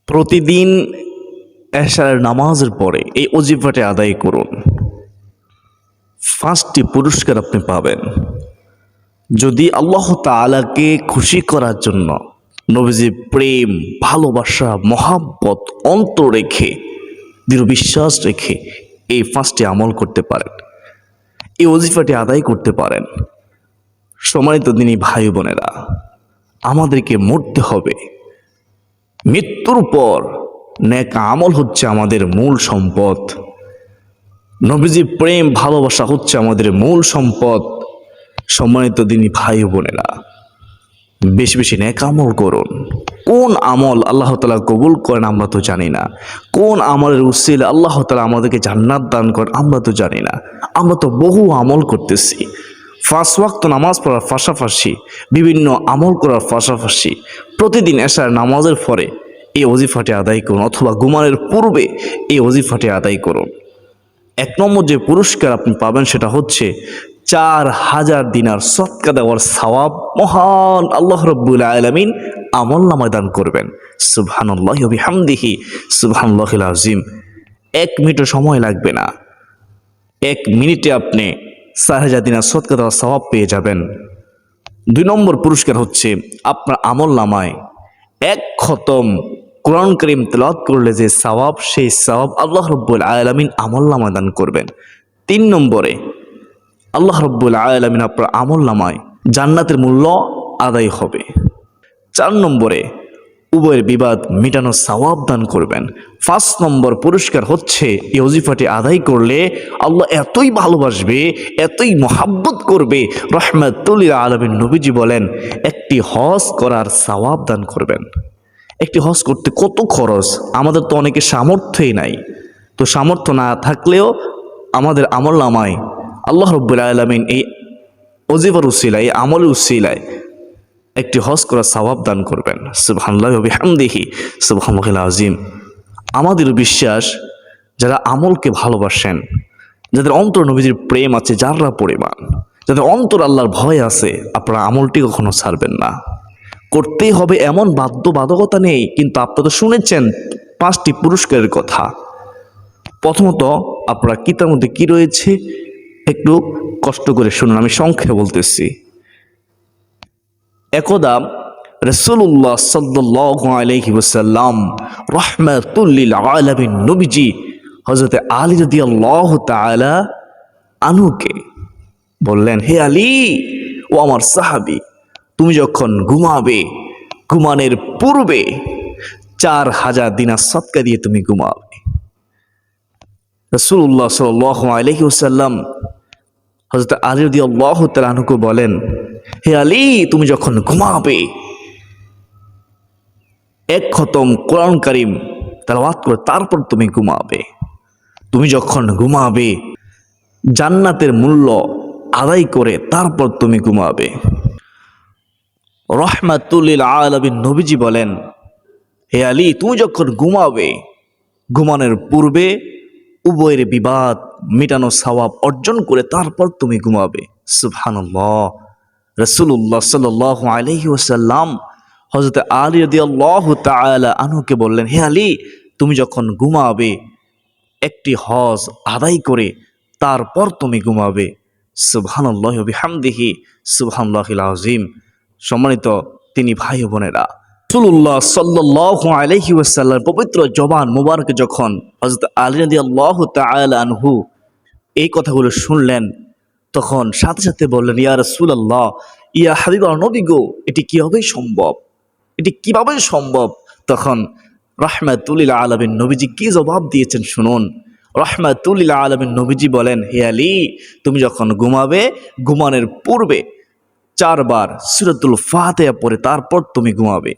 প্রতিদিন এশারের নামাজের পরে এই ওজিফাটি আদায় করুন। 5টি পুরস্কার আপনি পাবেন। যদি আল্লাহ তাআলাকে খুশি করার জন্য নবীজির প্রেম, ভালোবাসা, মহাব্বত অন্তর রেখে, দৃঢ় বিশ্বাস রেখে এই 5টি আমল করতে পারেন, এই ওজিফাটি আদায় করতে পারেন, সম্মানিত দিনী ভাই বোনেরা, আমাদেরকে মরতে হবে। মৃত্যুর পর নেক আমল হচ্ছে আমাদের মূল সম্পদ। নবীজির প্রেম, ভালোবাসা হচ্ছে আমাদের মূল সম্পদ। সম্মানিত দিনী ভাই বোনেরা, বেশি বেশি নেক আমল করুন। কোন আমল আল্লাহ তাআলা কবুল করেন আমরা তো জানি না। কোন আমলের উসিলা আল্লাহ তাআলা আমাদেরকে জান্নাত দান করেন আমরা তো জানি না। আমরা তো বহু আমল করতেছি। 5 ওয়াক্ত নামাজ পড়ার পাশাপাশি, বিভিন্ন আমল করার পাশাপাশি প্রতিদিন এশার নামাজের পরে এই ওজিফাটি আদায় করুন, অথবা ঘুমানোর পূর্বে এই ওজিফাটি আদায় করুন। 1 নম্বর যে পুরস্কার আপনি পাবেন সেটা হচ্ছে 4000 দিনার সদকা দেওয়ার সওয়াব মহান আল্লাহ রাব্বুল আলামিন আমলনামায় দান করবেন। সুবহানাল্লাহি ওয়া বিহামদিহি সুবহানাল্লাহিল আযীম। 1 মিনিটও সময় লাগবে না। 1 মিনিটে আপনি 4000 দিনার সদকা দেওয়ার সওয়াব পেয়ে যাবেন। 2 নম্বর পুরস্কার হচ্ছে আপনার আমলনামায় 1 খতম কোরআন কারীম তেলাওয়াত করলে যে সওয়াব, সেই সওয়াব আল্লাহ রাব্বুল আলামিন আমলনামায় দান করবেন। 3 নম্বরে আল্লাহ রাব্বুল আলামিন আপনার আমলনামায় জান্নাতের মূল্য আদায় হবে। 4 নম্বরে উভয়ের বিবাদ মিটানোর সওয়াব দান করবেন। 5 নম্বর পুরস্কার হচ্ছে এই ওজিফাটি আদায় করলে আল্লাহ এতই ভালোবাসবে, এতই মহাব্বত করবে, রাহমাতুল লিল আলামিন নবীজি বলেন একটি হজ করার সওয়াব দান করবেন। একটি হজ করতে কত খরচ? আমাদের তো অনেকে সামর্থ্যই নাই। তো সামর্থ্য না থাকলেও আমাদের আমলনামায় আল্লাহ রাব্বুল আলামিন এই ওজিফার উসিলায়, এই আমলের উসিলায় একটি হজ করার সওয়াব দান করবেন। সুবহানাল্লাহি ওয়া বিহামদিহি সুবহানাল্লাহিল আযীম। আমাদের বিশ্বাস, যারা আমলকে ভালোবাসেন, যাদের অন্তর নবীজির প্রেম আছে যারা পরিমাণ, যাদের অন্তর আল্লাহর ভয় আছে, আপনারা আমলটি কখনো ছাড়বেন না। করতেই হবে এমন বাধ্যবাধকতা নেই, কিন্তু আপনারা তো শুনেছেন 5টি পুরস্কারের কথা। প্রথমত, আপনারা কিতাবের মধ্যে কি রয়েছে একটু কষ্ট করে শুনুন, আমি সংক্ষেপে বলতেছি। একদা রাসূলুল্লাহ সাল্লাল্লাহু আলাইহি ওয়াসাল্লাম রাহমাতুল লিল আলামিন নবীজি হযরত আলী রাদিয়াল্লাহু তাআলা আনহুকে বললেন, হে আলী, ও আমার সাহাবী, তুমি যখন ঘুমাবে, ঘুমানোর পূর্বে 4000 দিনার সদকা দিয়ে তুমি ঘুমাবে। রাসূলুল্লাহ সাল্লাল্লাহু আলাইহি ওয়াসাল্লাম হযরত আলী রাদিয়াল্লাহু তাআলা আনহুকে বলেন, হে আলী, তুমি যখন ঘুমাবে 1 খতম কোরআন কারীম তেলাওয়াত করে তারপর তুমি ঘুমাবে। তুমি যখন ঘুমাবে জান্নাতের মূল্য আদায় করে তারপর তুমি ঘুমাবে। রাহমাতুল লিল আলামিন নবীজি বলেন, হে আলী, তুমি যখন ঘুমাবে ঘুমানোর পূর্বে উভয়ের বিবাদ মিটানো সওয়াব অর্জন করে তারপর তুমি ঘুমাবে। সুবহানাল্লাহ। রাসূলুল্লাহ সাল্লাল্লাহু আলাইহি ওয়াসাল্লাম হযরত আলী রাদিয়াল্লাহু তাআলা আনহুকে বললেন, হে আলী, তুমি যখন ঘুমাবে একটি হজ আদায় করে তারপর তুমি ঘুমাবে। সুবহানাল্লাহি ওয়া বিহামদিহি সুবহানাল্লাহিল আযীম। সম্মানিত তিনি ভাই ও বোনেরা, রাসূলুল্লাহ সাল্লাল্লাহু আলাইহি ওয়াসাল্লাম পবিত্র জবান মুবারক যখন হযরত আলী রাদিয়াল্লাহু তাআলা আনহু এই কথাগুলো শুনলেন, তখন সাথে সাথে বললেন, ইয়া রাসূলুল্লাহ, ইয়া হাবিবাল্লাহ নবী গো, এটি কিভাবে সম্ভব? এটি কিভাবে সম্ভব? তখন রাহমাতুল লিল আলামিন নবীজি কি জবাব দিয়েছেন শুনুন। রাহমাতুল লিল আলামিন নবীজি বলেন, হে আলী, তুমি যখন ঘুমাবে ঘুমানোর পূর্বে 4 বার সূরাতুল ফাতিহা পড়ে তারপর তুমি ঘুমাবে।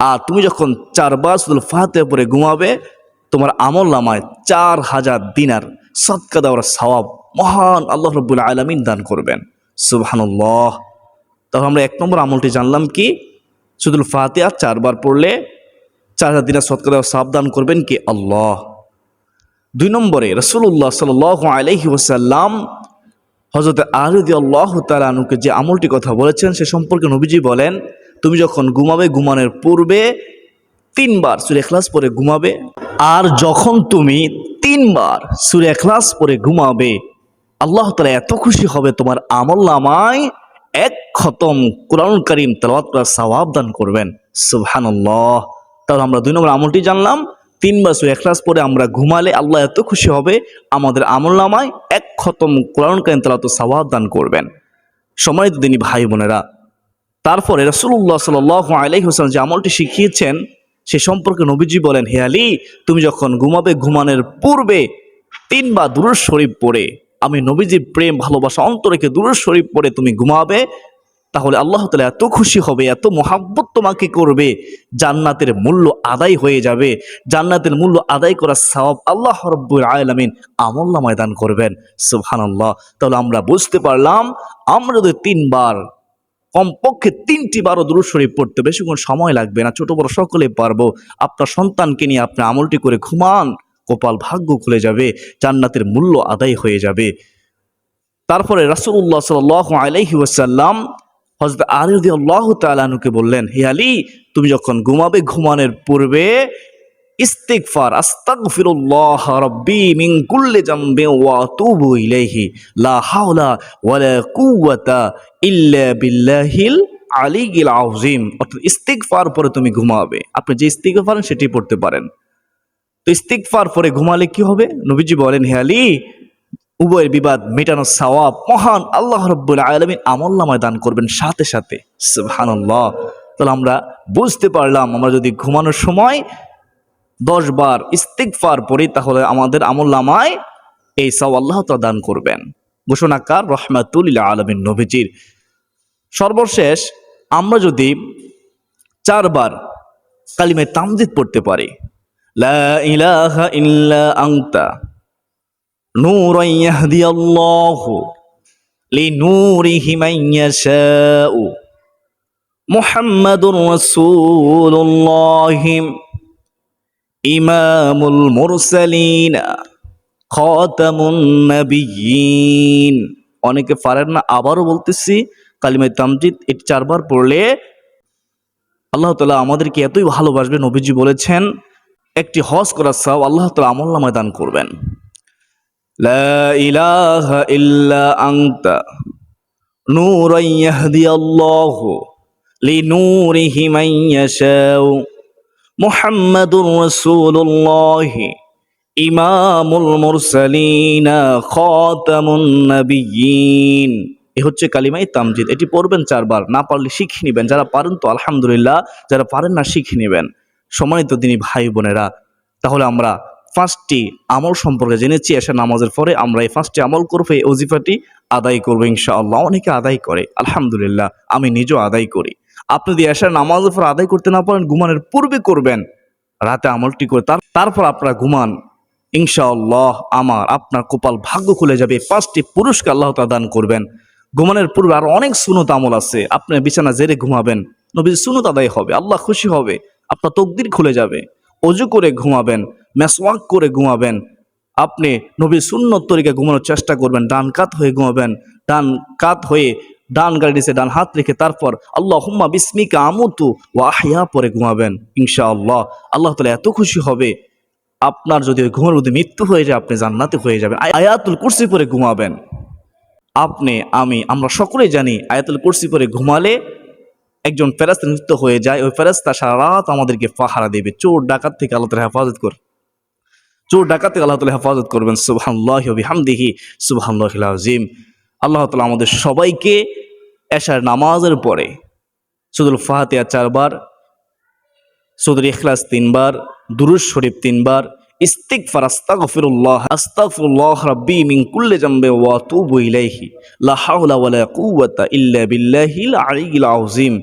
আর তুমি যখন 4 বার সূরাতুল ফাতিহা পড়ে ঘুমাবে, তোমার আমলনামায় 4000 দিনার সদকা দেওয়ার সওয়াব মহান আল্লাহ রাব্বুল আলামিন দান করবেন। সুবহানাল্লাহ। তখন আমরা 1 নম্বর আমলটি জানলাম কি? সূরাতুল ফাতিহা 4 বার পড়লে 4000 দিনার সদকা দেওয়ার সওয়াব দান করবেন কি? আল্লাহ। 2 নম্বরে রাসূলুল্লাহ সাল্লাল্লাহু আলাইহি ওয়াসাল্লাম হযরত আলী রাদিয়াল্লাহু তাআলা আনহুকে যে আমলটি কথা বলেছেন সে সম্পর্কে নবীজি বলেন, তুমি যখন ঘুমাবে ঘুমানোর পূর্বে 3 বার সূরা ইখলাস পড়ে ঘুমাবে। আর যখন তুমি 3 বার সূরা ইখলাস পড়ে ঘুমাবে, আল্লাহ তাআলা এত খুশি হবে তোমার আমলনামায় 1 খতম কোরআনুল কারীম তেলাওয়াত করার সওয়াব দান করবেন। সুবহানাল্লাহ। তাহলে আমরা 2 নম্বর আমলটি জানলাম, 3 বার সূরা ইখলাস পড়ে আমরা ঘুমালে আল্লাহ এত খুশি হবে আমাদের আমলনামায় 1 খতম কোরআনুল কারীম তেলাওয়াতের সওয়াব দান করবেন। সম্মানিত দিনী ভাই বোনেরা, তারপরে রাসূলুল্লাহ সাল্লাল্লাহু আলাইহি ওয়াসাল্লাম যে আমলটি শিখিয়েছেন সে সম্পর্কে নবীজি বলেন, হে আলী, তুমি যখন ঘুমাবে ঘুমানোর পূর্বে 3 বার দুরূদ শরীফ পড়ে, আমি নবীজির প্রেম ভালোবাসা অন্তরে রেখে দুরূদ শরীফ পড়ে তুমি ঘুমাবে, তাহলে আল্লাহ তাআলা এত খুশি হবে, এত মোহাব্বত তোমাকে করবে, জান্নাতের মূল্য আদায় হয়ে যাবে। জান্নাতের মূল্য আদায় করার সওয়াব আল্লাহ রাব্বুল আলামিন আমলনামায় দান করবেন। সুবহানাল্লাহ। তাহলে আমরা বুঝতে পারলাম আমরা যদি 3 বার, কমপক্ষে 3টি বারও দুরূদ শরীফ পড়তে বেশিক্ষণ সময় লাগবে না, ছোট বড় সকলে পারবো। আপনার সন্তানকে নিয়ে আপনি আমলটি করে ঘুমান, কপাল ভাগ্য খুলে যাবে, জান্নাতের মূল্য আদায় হয়ে যাবে। তারপরে রাসূলুল্লাহ সাল্লাল্লাহু আলাইহি ওয়াসাল্লাম হযরত আলী রাদিয়াল্লাহু তাআলা আনহুকে বললেন, হে আলী, তুমি যখন ঘুমাবে ঘুমানোর পূর্বে ইস্তিগফার, আস্তাগফিরুল্লাহ রাব্বি মিন কুল্লি যামবি ওয়া আতুবু ইলাইহি, লা হাওলা ওয়ালা কুওয়াতা ইল্লা বিল্লাহিল আলিয়্যিল আযীম। অর্থাৎ ইস্তিগফার পরে তুমি ঘুমাবে, আপনি যে ইস্তিগফার সেটি পড়তে পারেন। তো ইস্তিগফার পরে ঘুমালে কি হবে? নবীজি বলেন, হে আলী, উভয়ের বিবাদ মেটানোর সওয়াব মহান আল্লাহ রাব্বুল আলামিন আমলনামায় দান করবেন সাথে সাথে। সুবহানাল্লাহ। তাহলে আমরা বুঝতে পারলাম আমরা যদি ঘুমানোর সময় 10 বার ইস্তিগফার পড়ি তাহলে আমাদের আমলনামায় এই সওয়াব আল্লাহ তাআলা দান করবেন। ঘোষণাকার রাহমাতুল লিল আলামিন নবীজির। সর্বশেষ আমরা যদি 4 বার কালিমে তামজিদ পড়তে পারি, লা ইলাহা ইল্লা আনতা নূরান ইয়াহদিয়াল্লাহু লিনূরিহি মান ইয়াশাউ মুহাম্মাদুর রাসূলুল্লাহ ইমামুল মুরসালিন খাতামুন নবিয়্যিন। অনেকে পারেন না, আবারও বলতেছি, কালিমে তামজিদ এটি 4 বার পড়লে আল্লাহ তাআলা আমাদেরকে এতই ভালোবাসবে, নবীজি বলেছেন একটি হজ করার সওয়াব আল্লাহ তাআলা আমলনামায় দান করবেন। লা ইলাহা ইল্লা আনতা নূরান ইয়াহদিয়াল্লাহু লিনূরিহি মান ইয়াশাউ মুহাম্মাদুর রাসূলুল্লাহ ইমামুল মুরসালিন খাতামুন নবিয়্যিন। এ হচ্ছে কালিমায়ে তামজিদ। এটি পড়বেন 4 বার, না পারলে শিখে নেবেন। যারা পারেন তো আলহামদুলিল্লাহ, যারা পারেন না শিখে নেবেন। সম্মানিত দিনী ভাই বোনেরা, তাহলে আমরা 5টি আমল সম্পর্কে জেনেছি। এশার নামাজের পরে আমরা এই 5টি আমল করবো, এই ওজিফাটি আদায় করবো ইনশাআল্লাহ। অনেকে আদায় করে, আলহামদুলিল্লাহ, আমি নিজেও আদায় করি। আপনি যদি এশার নামাজের পর আদায় করতে না পারেন, ঘুমানোর পূর্বে করবেন, রাতে আমলটি করে তারপর আপনারা ঘুমান, ইনশাআল্লাহ আপনার কপাল ভাগ্য খুলে যাবে। 5টি পুরস্কার আল্লাহ তাআলা দান করবেন। ঘুমানোর পূর্বে আরো অনেক সুন্নত আমল আছে। আপনি বিছানা জেরে ঘুমাবেন, নবীর সুন্নত আদায় হবে, আল্লাহ খুশি হবে, আপনার তাকদীর খুলে যাবে। ওযু করে ঘুমাবেন, মেসওয়াক করে ঘুমাবেন। আপনি নবীর সুন্নত তরিকায় ঘুমানোর চেষ্টা করবেন। ডান কাত হয়ে ঘুমাবেন, ডান কাত হয়ে ডান গাড়ি নিচে ডান হাত রেখে তারপর আল্লাহুম্মা বিসমিকা আমুতু ওয়া আহইয়া পরে ঘুমাবেন ইনশাআল্লাহ। আল্লাহ তাআলা এত খুশি হবে, আপনার যদি ওই ঘুমের মধ্যে মৃত্যু হয়ে যায় আপনি জান্নাতে হয়ে যাবেন। আয়াতুল কুরসি পরে ঘুমাবেন। আমরা সকলেই জানি আয়াতুল কুরসি পরে ঘুমালে একজন ফেরেশতা নিযুক্ত হয়ে যায়। ওই ফেরেশতা সারা রাত আমাদেরকে পাহারা দেবে। চোর ডাকাত থেকে আল্লাহ তাআলা হেফাজত করবেন। সুবহানাল্লাহি ওয়া বিহামদিহি সুবহানাল্লাহিল আযীম। আল্লাহ তাআলা আমাদের সবাইকে এশার নামাজের পরে সূরাতুল ফাতিহা 4 বার, সূরাতুল ইখলাস 3 বার, দুরূদ শরীফ 3 বার, ইস্তিগফার, আস্তাগফিরুল্লাহ রাব্বি মিন কুল্লি যামবি ওয়া আতুবু ইলাইহি, লা হাওলা ওয়ালা কুওয়াতা ইল্লা বিল্লাহিল আলিয়্যিল আযীম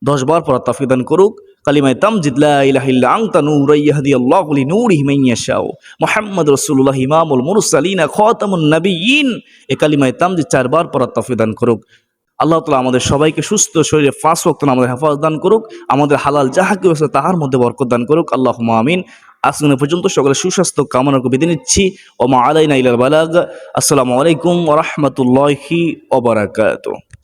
10 বার পড়ার তৌফিক দান করুক। কালিমায়ে তামজিদ, লা ইলাহা ইল্লা আনতা নূরান ইয়াহদিয়াল্লাহু লিনূরিহি মান ইয়াশাউ মুহাম্মাদুর রাসূলুল্লাহ ইমামুল মুরসালিন খাতামুন নবিয়্যিন। এই কালিমায়ে তামজিদ 4 বার পড়ার তৌফিক দান করুক। আল্লাহ তাআলা আমাদের সবাইকে সুস্থ শরীরে 5 ওয়াক্ত নামাজের হেফাজত দান করুক। আমাদের হালাল যাহা কিছু আছে তাহার মধ্যে বরকত দান করুক। আল্লাহুম্মা আমিন। আজকে পর্যন্ত সকলের সুস্বাস্থ্য কামনা করে বিদায় নিচ্ছি। ওয়া মা আলাইনা ইল্লাল বালাগ। আসসালামু আলাইকুম ওয়া রাহমাতুল্লাহি ওয়া বারাকাতুহু।